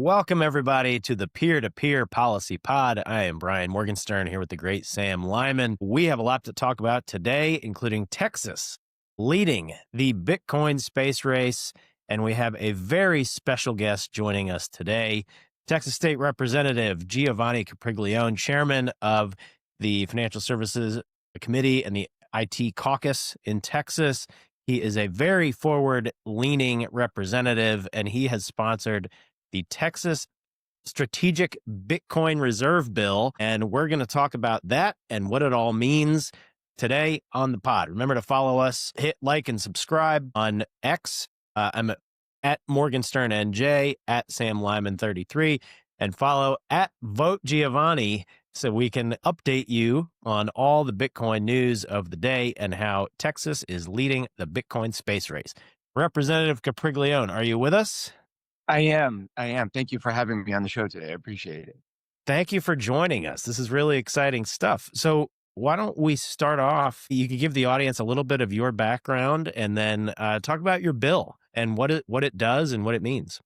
Welcome, everybody, to the Peer-to-Peer Policy Pod. I am Brian Morgenstern here with the great Sam Lyman. We have a lot to talk about today, including Texas leading the Bitcoin space race, and we have a very special guest joining us today, Texas State Representative Giovanni Capriglione, chairman of the Financial Services Committee and the IT Caucus in Texas. He is a very forward-leaning representative, and he has sponsored the Texas Strategic Bitcoin Reserve Bill, and we're going to talk about that and what it all means today on the pod. Remember to follow us, hit like and subscribe on X. I'm at MorgensternNJ, at Sam Lyman 33, and follow at Vote Giovanni so we can update you on all the Bitcoin news of the day and how Texas is leading the Bitcoin space race. Representative Capriglione, are you with us? I am. Thank you for having me on the show today. I appreciate it. Thank you for joining us. This is really exciting stuff. So why don't we start off? You could give the audience a little bit of your background and then talk about your bill and what it does and what it means.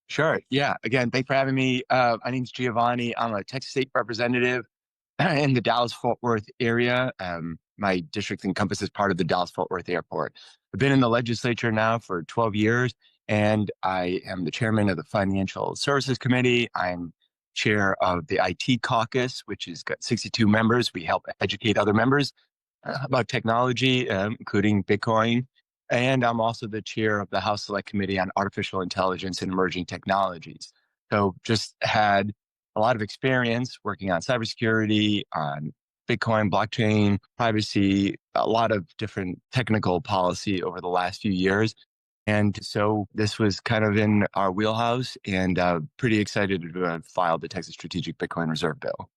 Sure. Yeah. Again, thanks for having me. My name's Giovanni. I'm a Texas State representative in the Dallas-Fort Worth area. My district encompasses part of the Dallas-Fort Worth airport. I've been in the legislature now for 12 years. And I am the chairman of the Financial Services Committee. I'm chair of the IT Caucus, which has got 62 members. We help educate other members about technology, including Bitcoin. And I'm also the chair of the House Select Committee on Artificial Intelligence and Emerging Technologies. So just had a lot of experience working on cybersecurity, on Bitcoin, blockchain, privacy, a lot of different technical policy over the last few years. And so this was kind of in our wheelhouse, and pretty excited to file the Texas Strategic Bitcoin Reserve Bill.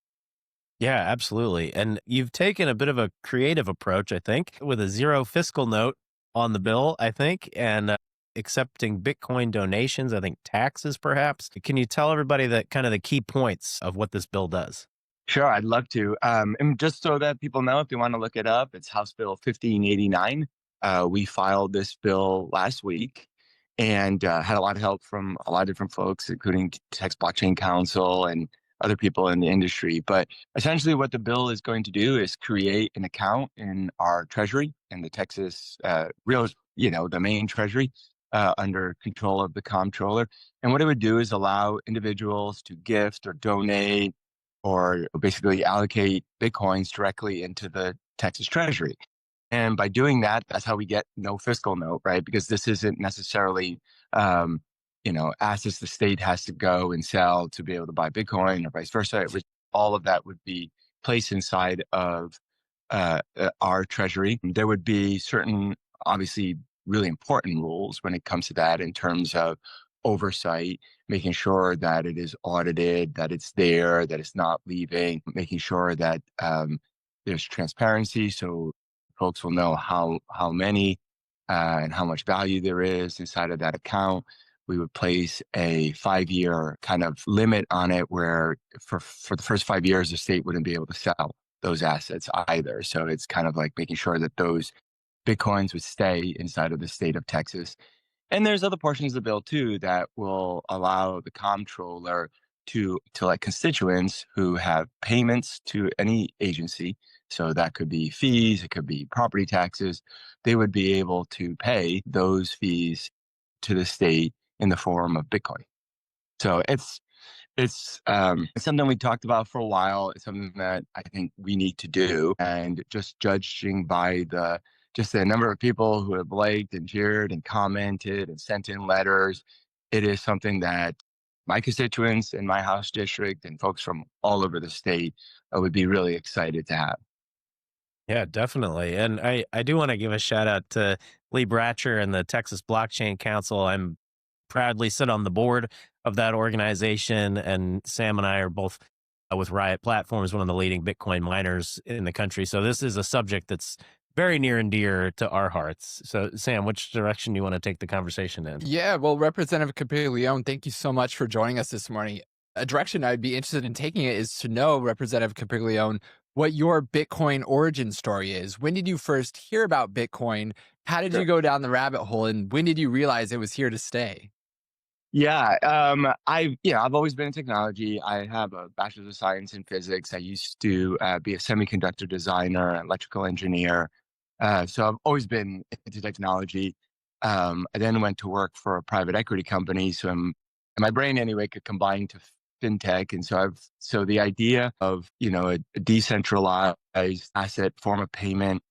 Yeah, absolutely. And you've taken a bit of a creative approach, I think, with a zero fiscal note on the bill, I think, and accepting Bitcoin donations, I think taxes perhaps. Can you tell everybody that kind of the key points of what this bill does? Sure, I'd love to. And just so that people know, if they want to look it up, it's House Bill 1589. We filed this bill last week and had a lot of help from a lot of different folks, including Texas Blockchain Council and other people in the industry. But essentially what the bill is going to do is create an account in our treasury, in the Texas the main treasury under control of the comptroller. And what it would do is allow individuals to gift or donate or basically allocate Bitcoins directly into the Texas treasury. And by doing that, that's how we get no fiscal note, right? Because this isn't necessarily, assets the state has to go and sell to be able to buy Bitcoin or vice versa. All of that would be placed inside of our treasury. There would be certain, obviously, really important rules when it comes to that in terms of oversight, making sure that it is audited, that it's there, that it's not leaving, making sure that there's transparency. So folks will know how many and how much value there is inside of that account. We would place a 5-year kind of limit on it where for the first 5 years, the state wouldn't be able to sell those assets either. So it's kind of like making sure that those Bitcoins would stay inside of the state of Texas. And there's other portions of the bill too that will allow the comptroller to like constituents who have payments to any agency. So that could be fees, it could be property taxes. They would be able to pay those fees to the state in the form of Bitcoin. So it's something we talked about for a while. It's something that I think we need to do. And just judging by the number of people who have liked and cheered and commented and sent in letters, it is something that my constituents in my House district and folks from all over the state would be really excited to have. Yeah, definitely. And I do want to give a shout out to Lee Bratcher and the Texas Blockchain Council. I'm proudly sit on the board of that organization, and Sam and I are both with Riot Platforms, one of the leading Bitcoin miners in the country. So this is a subject that's very near and dear to our hearts. So Sam, which direction do you want to take the conversation in? Yeah, well, Representative Capriglione, thank you so much for joining us this morning. A direction I'd be interested in taking it is to know, Representative Capriglione, what your Bitcoin origin story is. When did you first hear about Bitcoin? How did you go down the rabbit hole? And when did you realize it was here to stay? Yeah, I've always been in technology. I have a bachelor's of science in physics. I used to be a semiconductor designer, an electrical engineer. So I've always been into technology. I then went to work for a private equity company. And my brain anyway could combine to fintech. And so the idea of, a decentralized asset form of payment,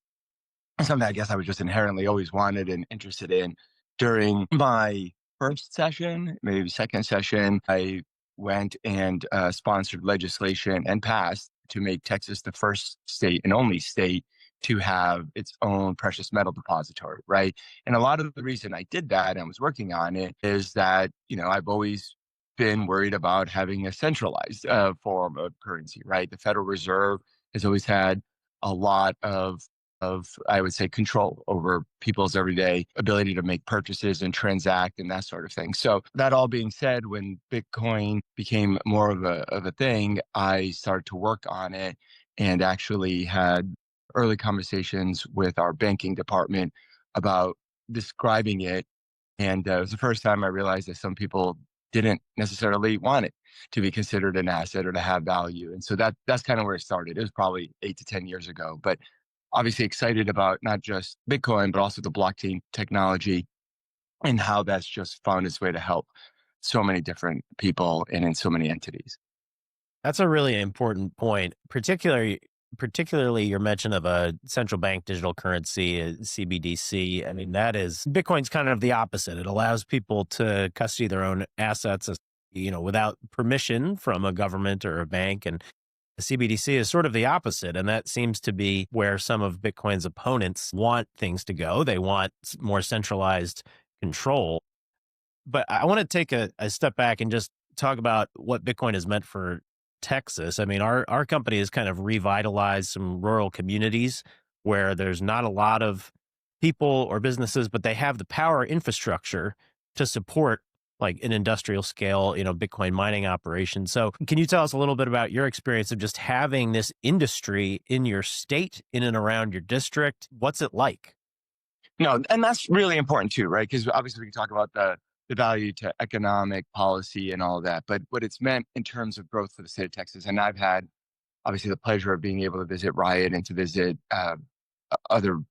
something I guess I was just inherently always wanted and interested in. During my first session, maybe second session, I went and sponsored legislation and passed to make Texas the first state and only state to have its own precious metal depository, right? And a lot of the reason I did that and was working on it is that, I've always been worried about having a centralized form of currency, right? The Federal Reserve has always had a lot of, I would say, control over people's everyday ability to make purchases and transact and that sort of thing. So that all being said, when Bitcoin became more of a thing, I started to work on it and actually had early conversations with our banking department about describing it. And it was the first time I realized that some people didn't necessarily want it to be considered an asset or to have value. And so that's kind of where it started. It was probably 8 to 10 years ago, but obviously excited about not just Bitcoin, but also the blockchain technology and how that's just found its way to help so many different people and in so many entities. That's a really important point, particularly your mention of a central bank digital currency, CBDC. I mean, Bitcoin's kind of the opposite. It allows people to custody their own assets, without permission from a government or a bank. And the CBDC is sort of the opposite. And that seems to be where some of Bitcoin's opponents want things to go. They want more centralized control. But I want to take a step back and just talk about what Bitcoin has meant for Texas. I mean, our company has kind of revitalized some rural communities where there's not a lot of people or businesses, but they have the power infrastructure to support like an industrial scale, Bitcoin mining operation. So can you tell us a little bit about your experience of just having this industry in your state, in and around your district? What's it like? No, and that's really important too, right? Because obviously we can talk about the value to economic policy and all of that, but what it's meant in terms of growth for the state of Texas. And I've had obviously the pleasure of being able to visit Riot and to visit other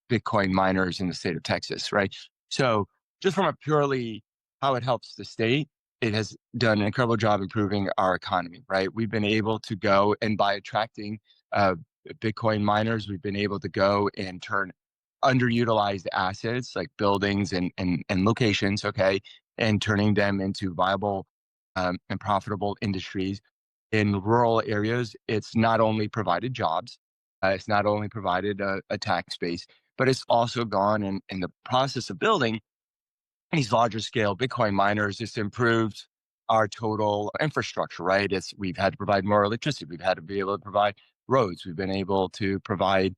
Bitcoin miners in the state of Texas, right? So just from a purely how it helps the state, it has done an incredible job improving our economy, right? We've been able to go and by attracting Bitcoin miners, we've been able to go and turn underutilized assets like buildings and locations, okay, and turning them into viable and profitable industries in rural areas. It's not only provided jobs, it's not only provided a tax base, but it's also gone in the process of building these larger scale Bitcoin miners. It's improved our total infrastructure, right? We've had to provide more electricity. We've had to be able to provide roads. We've been able to provide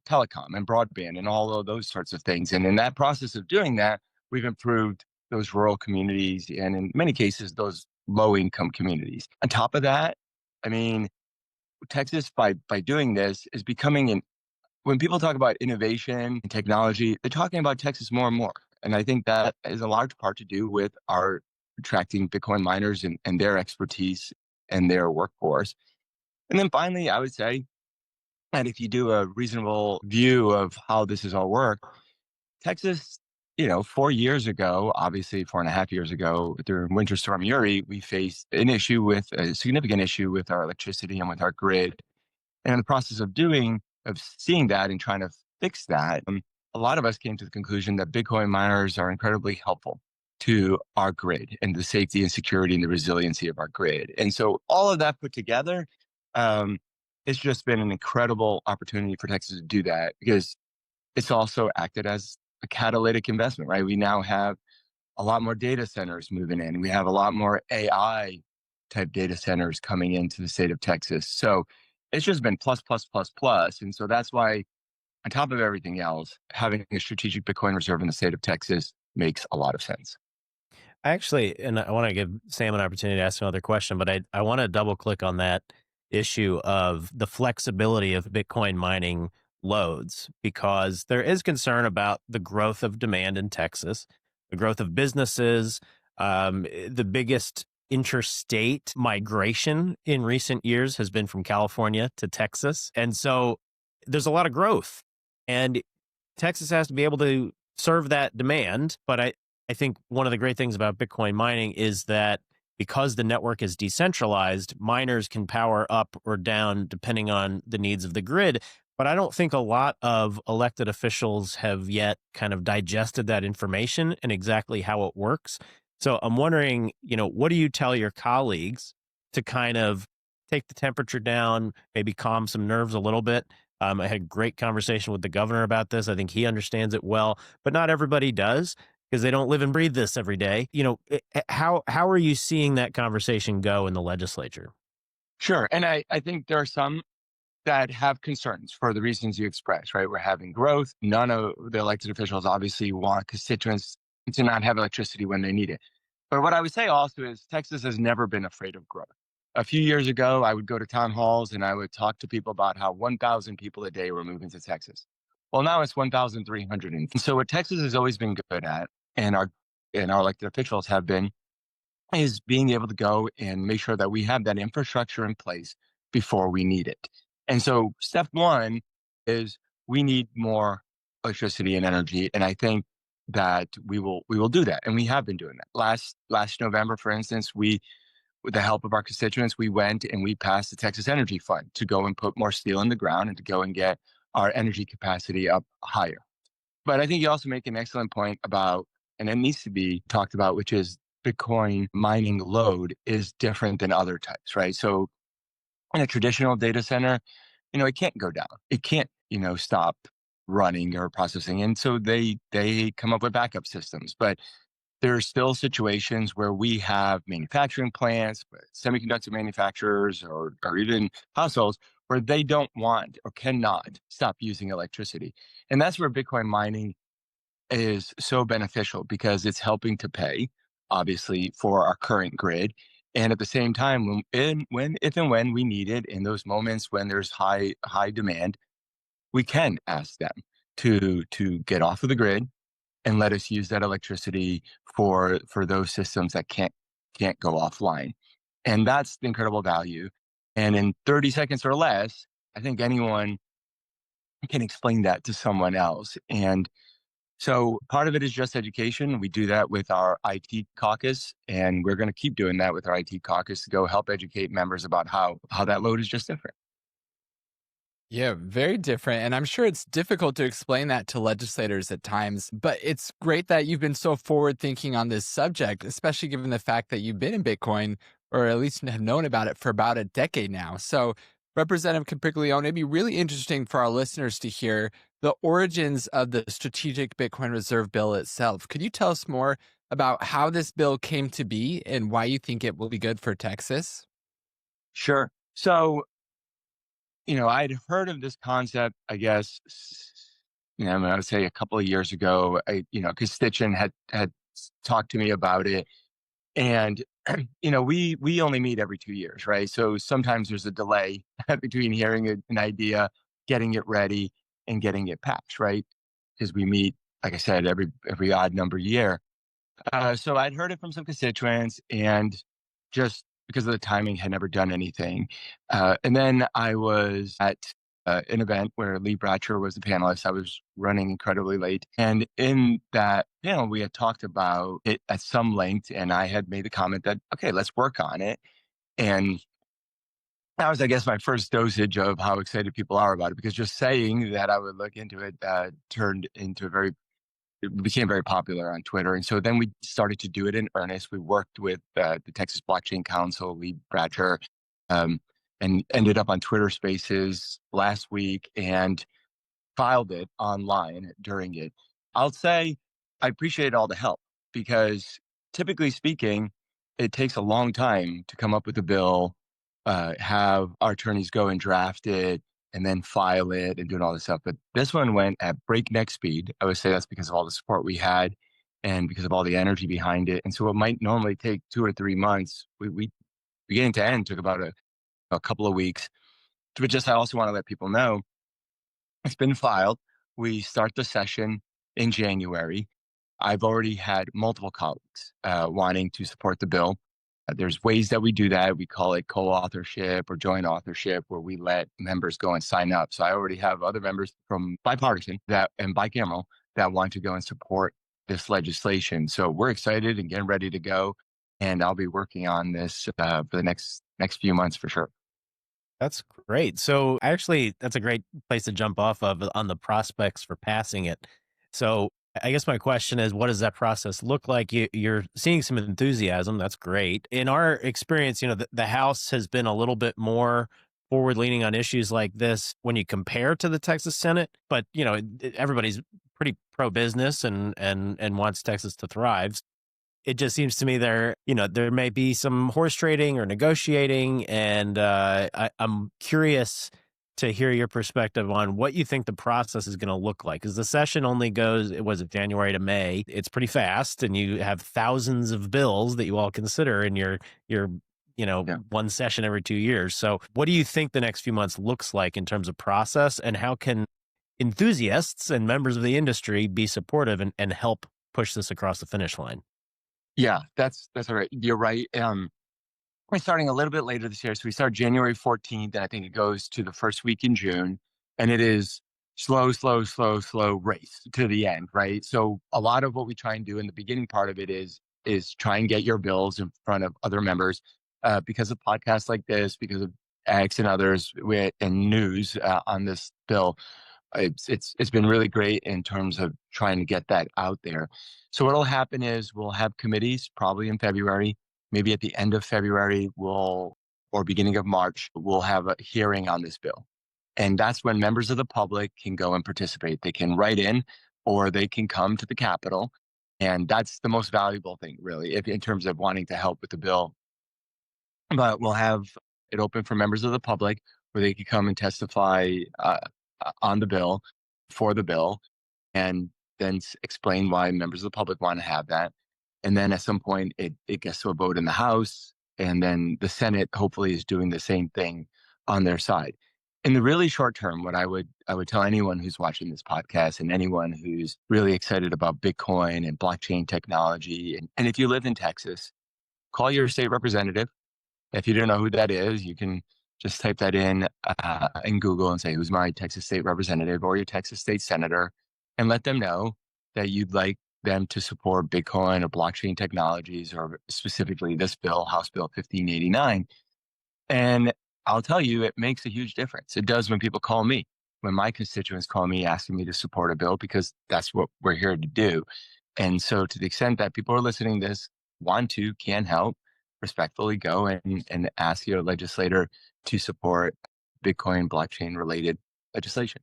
telecom and broadband and all of those sorts of things. And in that process of doing that, we've improved those rural communities and in many cases, those low income communities. On top of that, I mean, Texas by doing this is becoming when people talk about innovation and technology, they're talking about Texas more and more. And I think that is a large part to do with our attracting Bitcoin miners and their expertise and their workforce. And then finally, I would say that if you do a reasonable view of how this has all worked, Texas, 4 years ago, obviously 4.5 years ago, during Winter Storm Uri, we faced a significant issue with our electricity and with our grid. And in the process of seeing that and trying to fix that, a lot of us came to the conclusion that Bitcoin miners are incredibly helpful to our grid and the safety and security and the resiliency of our grid. And so all of that put together, it's just been an incredible opportunity for Texas to do that because it's also acted as a catalytic investment, right? We now have a lot more data centers moving in. We have a lot more AI type data centers coming into the state of Texas. So it's just been plus, plus, plus, plus. And so that's why, on top of everything else, having a strategic Bitcoin reserve in the state of Texas makes a lot of sense. Actually, and I want to give Sam an opportunity to ask another question, but I want to double click on that issue of the flexibility of Bitcoin mining loads, because there is concern about the growth of demand in Texas, the growth of businesses, The biggest interstate migration in recent years has been from California to Texas. And so there's a lot of growth. And Texas has to be able to serve that demand. But I think one of the great things about Bitcoin mining is that because the network is decentralized, miners can power up or down depending on the needs of the grid. But I don't think a lot of elected officials have yet kind of digested that information and exactly how it works. So I'm wondering, what do you tell your colleagues to kind of take the temperature down, maybe calm some nerves a little bit? I had a great conversation with the governor about this. I think he understands it well, but not everybody does because they don't live and breathe this every day. How are you seeing that conversation go in the legislature? Sure. And I think there are some that have concerns for the reasons you expressed, right? We're having growth. None of the elected officials obviously want constituents to not have electricity when they need it. But what I would say also is Texas has never been afraid of growth. A few years ago, I would go to town halls and I would talk to people about how 1,000 people a day were moving to Texas. Well, now it's 1,300. And so what Texas has always been good at, and our elected officials have been, is being able to go and make sure that we have that infrastructure in place before we need it. And so step one is we need more electricity and energy. And I think that we will do that. And we have been doing that. Last November, for instance, with the help of our constituents, we went and we passed the Texas Energy Fund to go and put more steel in the ground and to go and get our energy capacity up higher. But I think you also make an excellent point about, and it needs to be talked about, which is Bitcoin mining load is different than other types, right? So in a traditional data center, it can't go down. It can't, stop running or processing. And so they come up with backup systems. But there are still situations where we have manufacturing plants, semiconductor manufacturers, or even households where they don't want or cannot stop using electricity. And that's where Bitcoin mining is so beneficial because it's helping to pay, obviously, for our current grid. And at the same time, if and when we need it, in those moments when there's high demand, we can ask them to get off of the grid and let us use that electricity for those systems that can't go offline. And that's the incredible value. And in 30 seconds or less, I think anyone can explain that to someone else. And so part of it is just education. We do that with our IT caucus, and we're going to keep doing that with our IT caucus to go help educate members about how that load is just different. Yeah, very different. And I'm sure it's difficult to explain that to legislators at times, but it's great that you've been so forward thinking on this subject, especially given the fact that you've been in Bitcoin, or at least have known about it for about a decade now. So, Representative Capriglione, it'd be really interesting for our listeners to hear the origins of the Strategic Bitcoin Reserve Bill itself. Could you tell us more about how this bill came to be and why you think it will be good for Texas? Sure. So, I'd heard of this concept, I guess, I would say a couple of years ago. A constituent had talked to me about it. And, we only meet every 2 years, right? So sometimes there's a delay between hearing an idea, getting it ready, and getting it passed, right? Because we meet, like I said, every odd number year. So I'd heard it from some constituents, and just because of the timing, had never done anything. And then I was at an event where Lee Bratcher was the panelist. I was running incredibly late. And in that panel, we had talked about it at some length. And I had made the comment that, okay, let's work on it. And that was, I guess, my first dosage of how excited people are about it, because just saying that I would look into it turned into it became very popular on Twitter. And so then we started to do it in earnest. We worked with the Texas Blockchain Council, Lee Bratcher, and ended up on Twitter Spaces last week and filed it online during it. I'll say I appreciate all the help, because typically speaking, it takes a long time to come up with a bill, have our attorneys go and draft it, and then file it and doing all this stuff. But this one went at breakneck speed. I would say that's because of all the support we had and because of all the energy behind it. And so what might normally take 2 or 3 months, we beginning to end took about a couple of weeks. But just I also want to let people know it's been filed. We start the session in January. I've already had multiple colleagues wanting to support the bill. There's ways that we do that. We call it co-authorship or joint authorship, where we let members go and sign up. So I already have other members from bipartisan and bicameral that want to go and support this legislation. So we're excited and getting ready to go. And I'll be working on this for the next few months for sure. That's great. So actually, that's a great place to jump off of on the prospects for passing it. So I guess my question is, what does that process look like? You're seeing some enthusiasm. That's great. In our experience, the House has been a little bit more forward leaning on issues like this when you compare to the Texas Senate. But, everybody's pretty pro business and wants Texas to thrive. It just seems to me there may be some horse trading or negotiating, and I'm curious to hear your perspective on what you think the process is going to look like. Because the session only goes, was it January to May? It's pretty fast, and you have thousands of bills that you all consider in your one session every 2 years. So what do you think the next few months looks like in terms of process, and how can enthusiasts and members of the industry be supportive and help push this across the finish line? Yeah, that's all right. You're right. We're starting a little bit later this year. So we start January 14th, and I think it goes to the first week in June. And it is slow race to the end, right? So a lot of what we try and do in the beginning part of it is try and get your bills in front of other members because of podcasts like this, because of X and others and news on this bill. It's been really great in terms of trying to get that out there. So what'll happen is we'll have committees probably in February, maybe at the end of February, or beginning of March, we'll have a hearing on this bill. And that's when members of the public can go and participate. They can write in or they can come to the Capitol. And that's the most valuable thing, really, in terms of wanting to help with the bill. But we'll have it open for members of the public where they can come and testify on the bill, for the bill, and then explain why members of the public want to have that. And then at some point, it gets to a vote in the House, and then the Senate hopefully is doing the same thing on their side. In the really short term, what I would tell anyone who's watching this podcast and anyone who's really excited about Bitcoin and blockchain technology, and if you live in Texas, call your state representative. If you don't know who that is, you can just type that in Google and say, who's my Texas state representative or your Texas state senator, and let them know that you'd like them to support Bitcoin or blockchain technologies, or specifically this bill, House Bill 1589. And I'll tell you, it makes a huge difference. It does when people call me, when my constituents call me asking me to support a bill, because that's what we're here to do. And so to the extent that people are listening to this, can help, respectfully go and ask your legislator to support Bitcoin blockchain related legislation.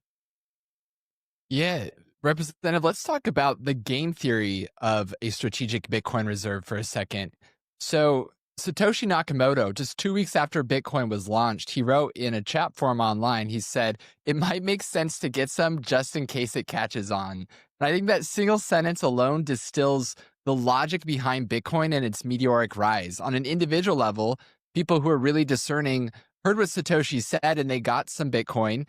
Yeah. Representative, let's talk about the game theory of a strategic Bitcoin reserve for a second. So Satoshi Nakamoto, just 2 weeks after Bitcoin was launched, he wrote in a chat forum online, he said, it might make sense to get some just in case it catches on. And I think that single sentence alone distills the logic behind Bitcoin and its meteoric rise. On an individual level, people who are really discerning heard what Satoshi said and they got some Bitcoin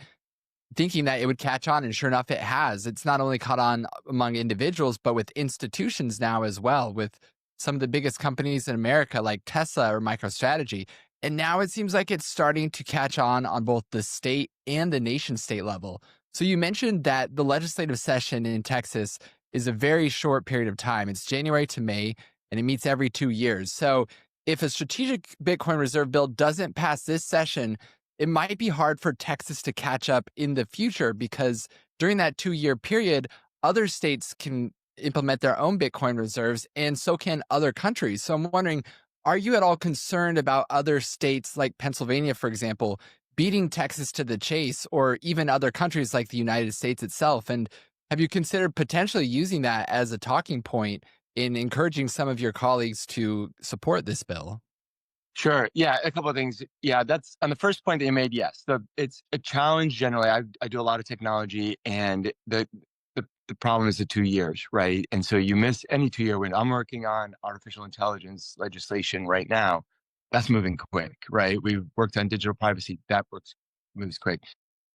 thinking that it would catch on, and sure enough, it has. It's not only caught on among individuals, but with institutions now as well, with some of the biggest companies in America like Tesla or MicroStrategy. And now it seems like it's starting to catch on both the state and the nation state level. So you mentioned that the legislative session in Texas is a very short period of time. It's January to May, and it meets every 2 years. So if a strategic Bitcoin reserve bill doesn't pass this session, it might be hard for Texas to catch up in the future, because during that 2-year period, other states can implement their own Bitcoin reserves, and so can other countries. So I'm wondering, are you at all concerned about other states like Pennsylvania, for example, beating Texas to the chase, or even other countries like the United States itself? And have you considered potentially using that as a talking point in encouraging some of your colleagues to support this bill? Sure. Yeah, a couple of things. Yeah, that's on the first point that you made. Yes, it's a challenge generally. I do a lot of technology, and the problem is the 2 years, right? And so you miss any 2-year window. I'm working on artificial intelligence legislation right now. That's moving quick, right? We've worked on digital privacy. That moves quick.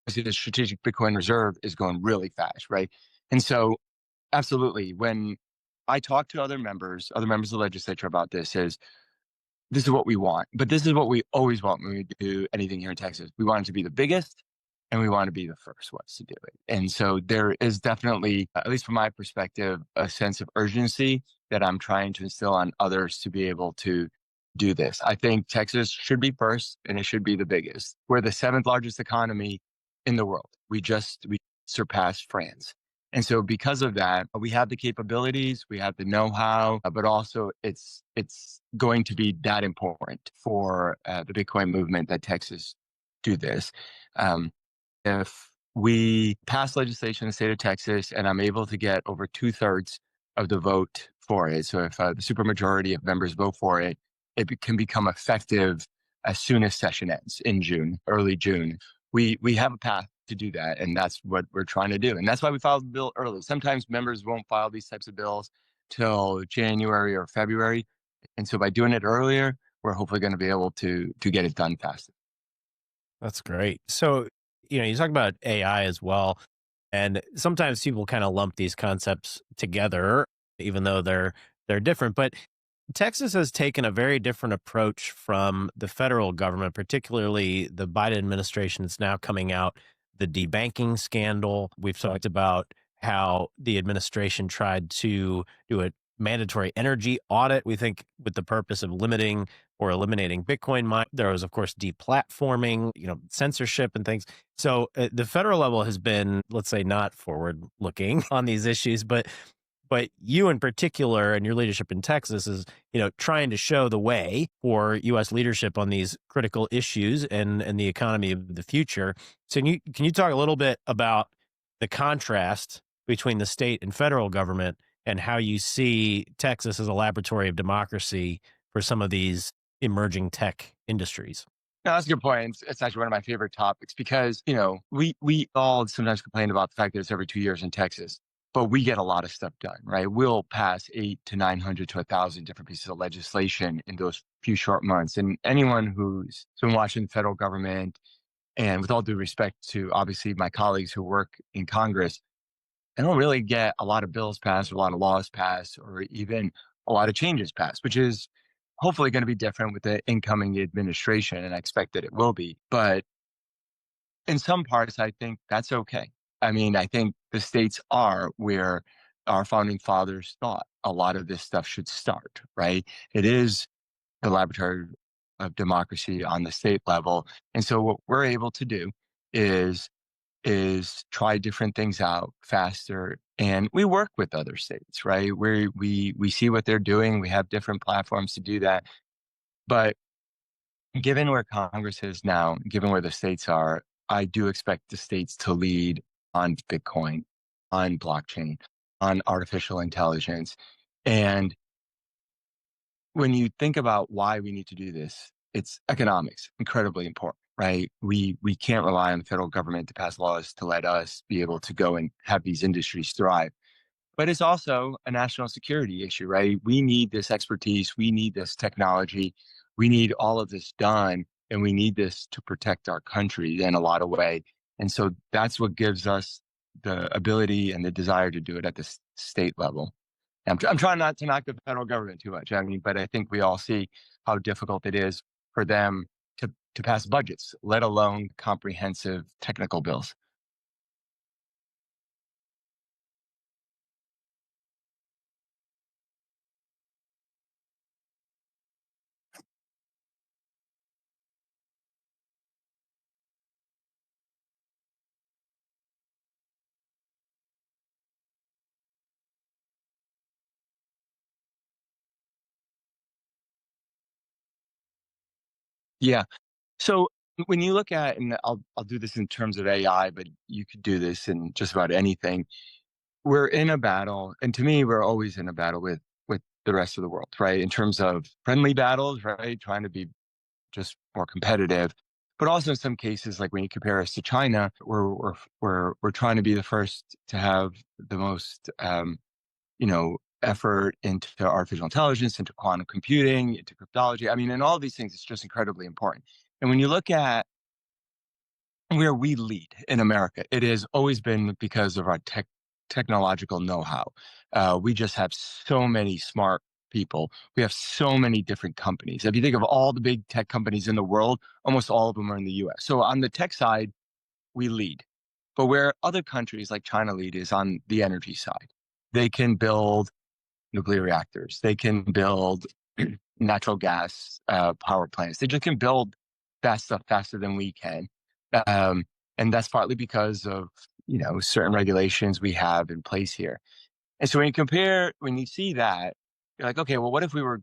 See, the strategic Bitcoin reserve is going really fast, right? And so, absolutely, when I talk to other members of the legislature about this is this is what we want, but this is what we always want when we do anything here in Texas. We want it to be the biggest and we want to be the first ones to do it. And so there is definitely, at least from my perspective, a sense of urgency that I'm trying to instill on others to be able to do this. I think Texas should be first and it should be the biggest. We're the seventh largest economy in the world. We surpassed France. And so because of that, we have the capabilities, we have the know-how, but also it's going to be that important for the Bitcoin movement that Texas do this. If we pass legislation in the state of Texas and I'm able to get over 2/3 of the vote for it, so if the supermajority of members vote for it, can become effective as soon as session ends in June, early June. We have a path to do that, and that's what we're trying to do. And that's why we filed the bill early. Sometimes members won't file these types of bills till January or February. And so by doing it earlier, we're hopefully going to be able to get it done faster. That's great. So, you talk about AI as well, and sometimes people kind of lump these concepts together, even though they're different. But Texas has taken a very different approach from the federal government, particularly the Biden administration. It's now coming out the debanking scandal. We've talked about how the administration tried to do a mandatory energy audit, we think with the purpose of limiting or eliminating Bitcoin mining. There was, of course, deplatforming, censorship and things. So the federal level has been, let's say, not forward looking on these issues, but you in particular and your leadership in Texas is, trying to show the way for U.S. leadership on these critical issues and the economy of the future. So can you talk a little bit about the contrast between the state and federal government and how you see Texas as a laboratory of democracy for some of these emerging tech industries? No, that's a good point. It's actually one of my favorite topics because, we all sometimes complain about the fact that it's every 2 years in Texas. But we get a lot of stuff done, right? We'll pass 800 to 900 to 1,000 different pieces of legislation in those few short months. And anyone who's been watching the federal government, and with all due respect to obviously my colleagues who work in Congress, they don't really get a lot of bills passed, or a lot of laws passed, or even a lot of changes passed, which is hopefully going to be different with the incoming administration. And I expect that it will be. But in some parts, I think that's okay. I mean, I think the states are where our founding fathers thought a lot of this stuff should start, right? It is the laboratory of democracy on the state level. And so what we're able to do is try different things out faster. And we work with other states, right? We see what they're doing. We have different platforms to do that. But given where Congress is now, given where the states are, I do expect the states to lead on Bitcoin, on blockchain, on artificial intelligence. And when you think about why we need to do this, it's economics, incredibly important, right? We can't rely on the federal government to pass laws to let us be able to go and have these industries thrive. But it's also a national security issue, right? We need this expertise. We need this technology. We need all of this done. And we need this to protect our country in a lot of ways. And so that's what gives us the ability and the desire to do it at the state level. I'm trying not to knock the federal government too much. I mean, but I think we all see how difficult it is for them to pass budgets, let alone comprehensive technical bills. Yeah. So when you look at, and I'll do this in terms of AI, but you could do this in just about anything. We're in a battle, and to me, we're always in a battle with the rest of the world, right? In terms of friendly battles, right? Trying to be just more competitive, but also in some cases, like when you compare us to China, we're trying to be the first to have the most, effort into artificial intelligence, into quantum computing, into cryptology. I mean, in all these things, it's just incredibly important. And when you look at where we lead in America, it has always been because of our technological know-how. We just have so many smart people. We have so many different companies. If you think of all the big tech companies in the world, almost all of them are in the US. So on the tech side, we lead. But where other countries like China lead is on the energy side. They can build nuclear reactors. They can build natural gas power plants. They just can build that stuff faster than we can. And that's partly because of, certain regulations we have in place here. And so when you see that, you're like, okay, well, what if we were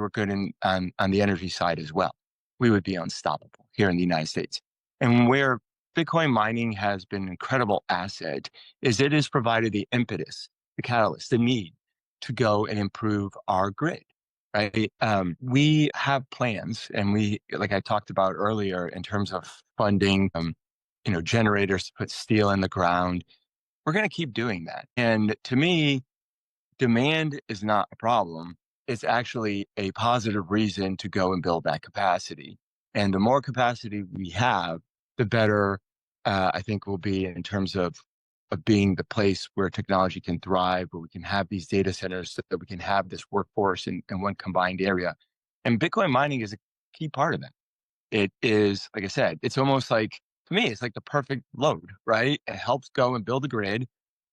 good on the energy side as well? We would be unstoppable here in the United States. And where Bitcoin mining has been an incredible asset is it has provided the impetus, the catalyst, the need to go and improve our grid. Right. We have plans, and like I talked about earlier, in terms of funding, generators to put steel in the ground. We're going to keep doing that. And to me, demand is not a problem. It's actually a positive reason to go and build that capacity. And the more capacity we have, the better I think we'll be in terms of being the place where technology can thrive, where we can have these data centers so that we can have this workforce in one combined area. And Bitcoin mining is a key part of that. It is, like I said, it's almost like, to me, it's like the perfect load, right? It helps go and build a grid,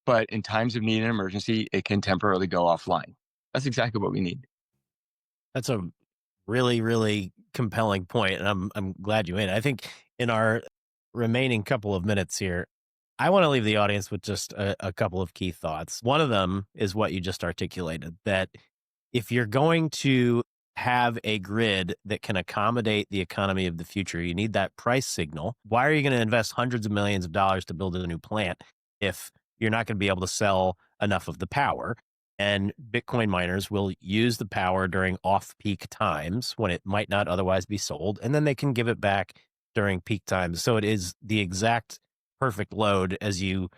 but in times of need and emergency, it can temporarily go offline. That's exactly what we need. That's a really, really compelling point, and I'm glad you made it. I think in our remaining couple of minutes here, I want to leave the audience with just a couple of key thoughts. One of them is what you just articulated, that if you're going to have a grid that can accommodate the economy of the future, you need that price signal. Why are you going to invest hundreds of millions of dollars to build a new plant if you're not going to be able to sell enough of the power? And Bitcoin miners will use the power during off-peak times when it might not otherwise be sold, and then they can give it back during peak times. So it is the exact perfect load, as you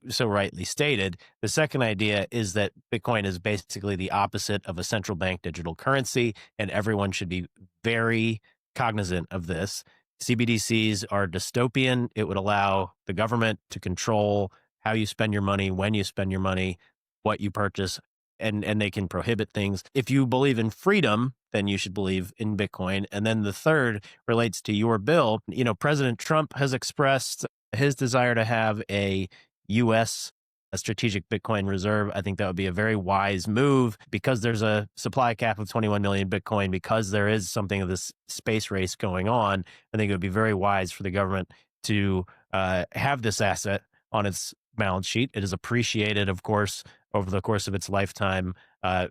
so rightly stated. The second idea is that Bitcoin is basically the opposite of a central bank digital currency, and everyone should be very cognizant of this. CBDCs are dystopian. It would allow the government to control how you spend your money, when you spend your money, what you purchase, and they can prohibit things. If you believe in freedom, then you should believe in Bitcoin. And then the third relates to your bill. President Trump has expressed his desire to have a U.S. strategic Bitcoin reserve. I think that would be a very wise move because there's a supply cap of 21 million Bitcoin, because there is something of this space race going on. I think it would be very wise for the government to have this asset on its balance sheet. It is appreciated, of course, over the course of its lifetime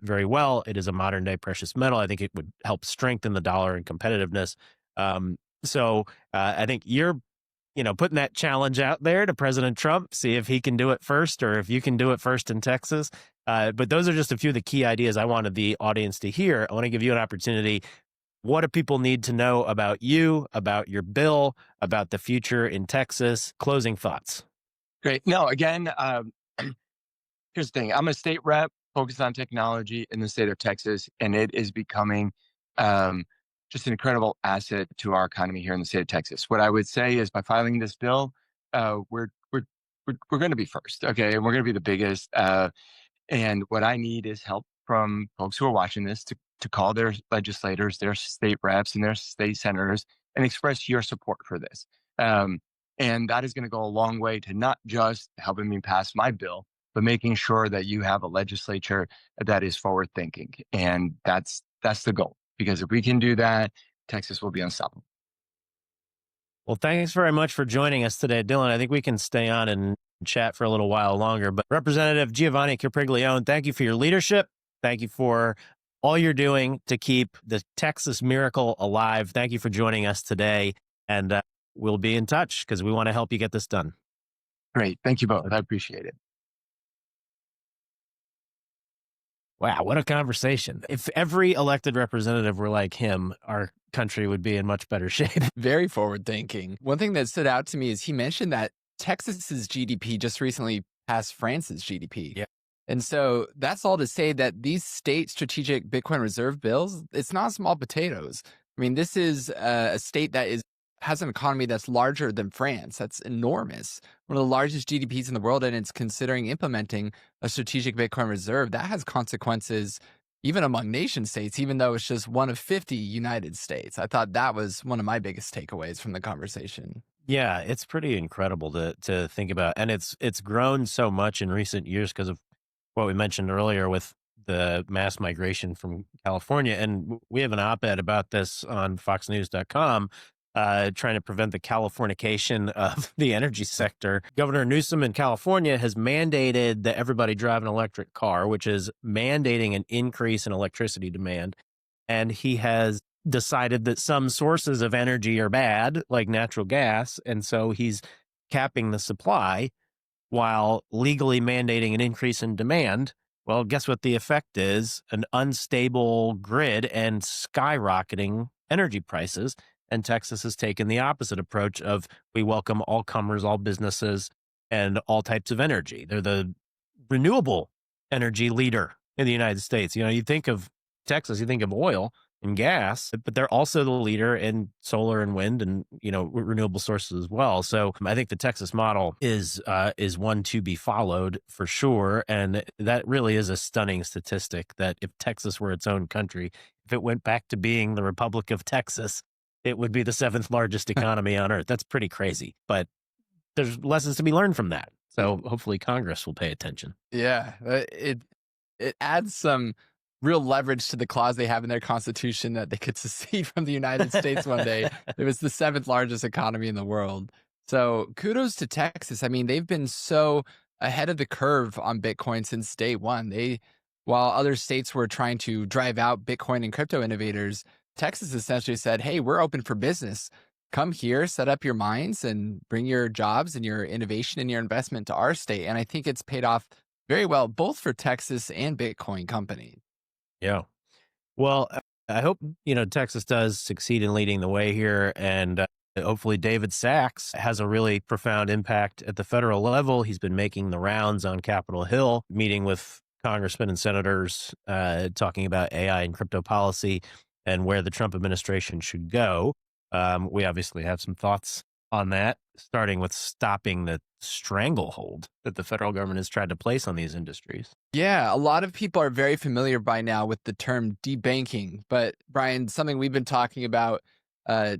very well. It is a modern day precious metal. I think it would help strengthen the dollar and competitiveness. So I think you're putting that challenge out there to President Trump, see if he can do it first or if you can do it first in Texas. But those are just a few of the key ideas I wanted the audience to hear. I want to give you an opportunity. What do people need to know about you, about your bill, about the future in Texas? Closing thoughts. Great. No, again, here's the thing. I'm a state rep focused on technology in the state of Texas, and it is becoming just an incredible asset to our economy here in the state of Texas. What I would say is, by filing this bill, we're going to be first, okay, and we're going to be the biggest. And what I need is help from folks who are watching this to call their legislators, their state reps, and their state senators, and express your support for this. And that is going to go a long way to not just helping me pass my bill, but making sure that you have a legislature that is forward thinking. And that's the goal, because if we can do that, Texas will be unstoppable. Well, thanks very much for joining us today, Dylan. I think we can stay on and chat for a little while longer. But Representative Giovanni Capriglione, thank you for your leadership. Thank you for all you're doing to keep the Texas miracle alive. Thank you for joining us today. And we'll be in touch because we want to help you get this done. Great. Thank you both. I appreciate it. Wow, what a conversation. If every elected representative were like him, our country would be in much better shape. Very forward thinking. One thing that stood out to me is he mentioned that Texas's GDP just recently passed France's GDP. Yeah. And so that's all to say that these state strategic Bitcoin reserve bills, it's not small potatoes. I mean, this is a state that is has an economy that's larger than France. That's enormous. One of the largest GDPs in the world, and it's considering implementing a strategic Bitcoin reserve. That has consequences even among nation states, even though it's just one of 50 United States. I thought that was one of my biggest takeaways from the conversation. Yeah, it's pretty incredible to think about. And it's grown so much in recent years because of what we mentioned earlier with the mass migration from California. And we have an op-ed about this on foxnews.com, trying to prevent the Californication of the energy sector. Governor Newsom in California has mandated that everybody drive an electric car, which is mandating an increase in electricity demand. And he has decided that some sources of energy are bad, like natural gas. And so he's capping the supply while legally mandating an increase in demand. Well, guess what the effect is? An unstable grid and skyrocketing energy prices. And Texas has taken the opposite approach of we welcome all comers, all businesses, and all types of energy. They're the renewable energy leader in the United States. You think of Texas, you think of oil and gas, but they're also the leader in solar and wind and renewable sources as well. So I think the Texas model is one to be followed for sure, and that really is a stunning statistic that if Texas were its own country, if it went back to being the Republic of Texas, it would be the 7th largest economy on earth. That's pretty crazy, but there's lessons to be learned from that. So hopefully Congress will pay attention. Yeah, it adds some real leverage to the clause they have in their constitution that they could secede from the United States one day. It was the 7th largest economy in the world. So kudos to Texas. I mean, they've been so ahead of the curve on Bitcoin since day one. While other states were trying to drive out Bitcoin and crypto innovators, Texas essentially said, hey, we're open for business. Come here, set up your mines and bring your jobs and your innovation and your investment to our state. And I think it's paid off very well, both for Texas and Bitcoin companies. Yeah. Well, I hope, Texas does succeed in leading the way here. And hopefully David Sachs has a really profound impact at the federal level. He's been making the rounds on Capitol Hill, meeting with congressmen and senators, talking about AI and crypto policy and where the Trump administration should go. We obviously have some thoughts on that, starting with stopping the stranglehold that the federal government has tried to place on these industries. Yeah, a lot of people are very familiar by now with the term debanking. But Brian, something we've been talking about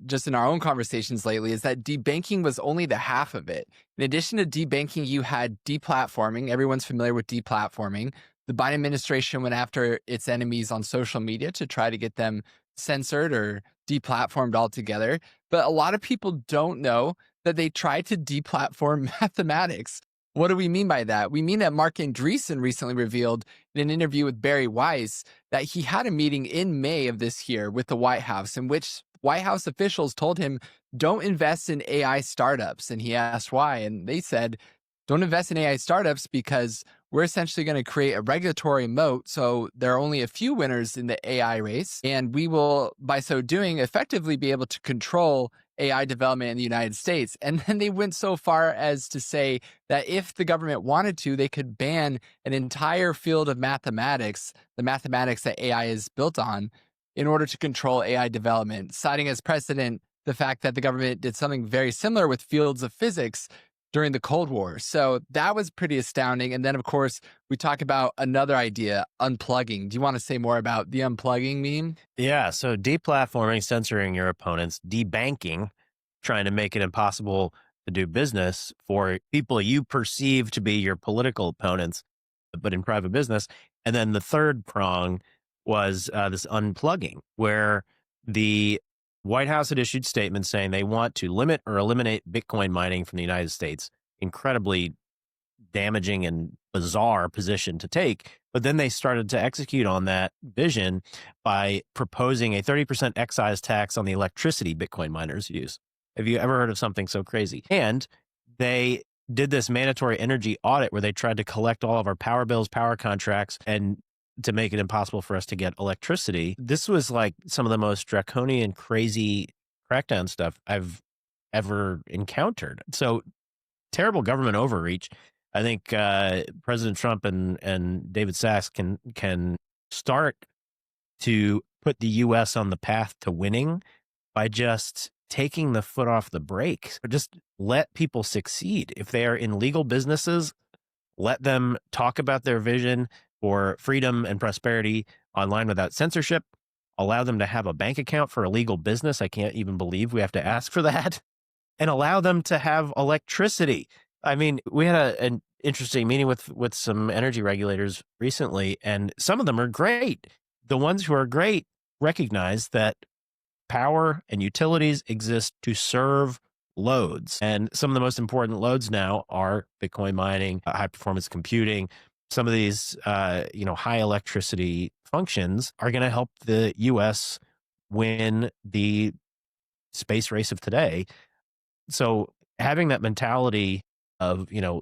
just in our own conversations lately is that debanking was only the half of it. In addition to debanking, you had deplatforming. Everyone's familiar with deplatforming. The Biden administration went after its enemies on social media to try to get them censored or deplatformed altogether. But a lot of people don't know that they tried to deplatform mathematics. What do we mean by that? We mean that Mark Andreessen recently revealed in an interview with Barry Weiss that he had a meeting in May of this year with the White House in which White House officials told him, don't invest in AI startups. And he asked why. And they said, don't invest in AI startups because we're essentially going to create a regulatory moat. So there are only a few winners in the AI race. And we will, by so doing, effectively be able to control AI development in the United States. And then they went so far as to say that if the government wanted to, they could ban an entire field of mathematics, the mathematics that AI is built on, in order to control AI development, citing as precedent the fact that the government did something very similar with fields of physics during the Cold War. So that was pretty astounding. And then, of course, we talk about another idea, unplugging. Do you want to say more about the unplugging meme? Yeah. So deplatforming, censoring your opponents, debanking, trying to make it impossible to do business for people you perceive to be your political opponents, but in private business. And then the third prong was this unplugging, where the White House had issued statements saying they want to limit or eliminate Bitcoin mining from the United States. Incredibly damaging and bizarre position to take. But then they started to execute on that vision by proposing a 30% excise tax on the electricity Bitcoin miners use. Have you ever heard of something so crazy? And they did this mandatory energy audit where they tried to collect all of our power bills, power contracts, and to make it impossible for us to get electricity. This was like some of the most draconian, crazy crackdown stuff I've ever encountered. So terrible government overreach. I think President Trump and David Sachs can start to put the U.S. on the path to winning by just taking the foot off the brake. Just let people succeed. If they are in legal businesses, let them talk about their vision for freedom and prosperity online without censorship. Allow them to have a bank account for a legal business. I can't even believe we have to ask for that. And allow them to have electricity. I mean, we had an interesting meeting with some energy regulators recently, and some of them are great. The ones who are great recognize that power and utilities exist to serve loads. And some of the most important loads now are Bitcoin mining, high performance computing. Some of these, high electricity functions are going to help the U.S. win the space race of today. So having that mentality of, the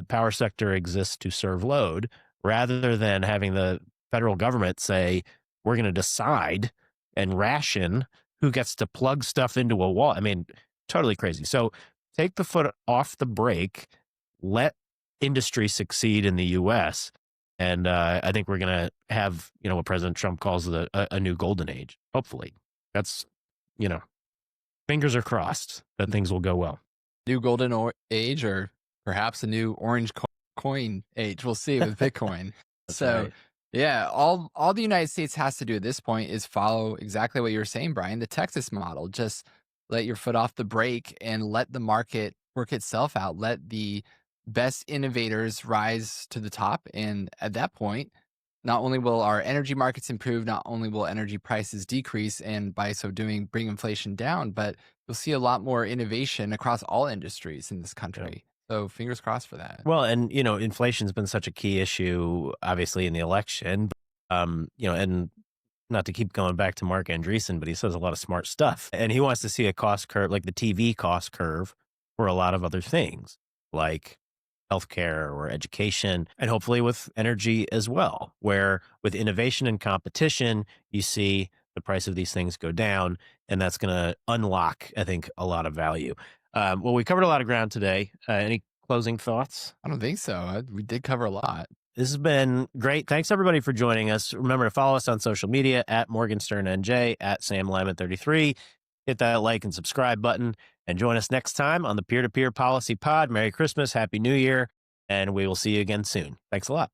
power sector exists to serve load, rather than having the federal government say, we're going to decide and ration who gets to plug stuff into a wall. I mean, totally crazy. So take the foot off the brake, let industry succeed in the U.S. And I think we're going to have, what President Trump calls a new golden age. Hopefully. That's, fingers are crossed that things will go well. New golden age, or perhaps a new orange coin age. We'll see with Bitcoin. So, right. Yeah, all the United States has to do at this point is follow exactly what you were saying, Brian, the Texas model. Just let your foot off the brake and let the market work itself out. Let the best innovators rise to the top. And at that point, not only will our energy markets improve, not only will energy prices decrease, and by so doing, bring inflation down, but you'll see a lot more innovation across all industries in this country. So fingers crossed for that. Well, and, inflation's been such a key issue, obviously, in the election, and not to keep going back to Mark Andreessen, but he says a lot of smart stuff. And he wants to see a cost curve, like the TV cost curve, for a lot of other things, like healthcare or education, and hopefully with energy as well, where with innovation and competition, you see the price of these things go down, and that's going to unlock, I think, a lot of value. Well, we covered a lot of ground today. Any closing thoughts? I don't think so. We did cover a lot. This has been great. Thanks, everybody, for joining us. Remember to follow us on social media at MorganSternNJ, at SamLyman33. Hit that like and subscribe button, and join us next time on the Peer-to-Peer Policy Pod. Merry Christmas, Happy New Year, and we will see you again soon. Thanks a lot.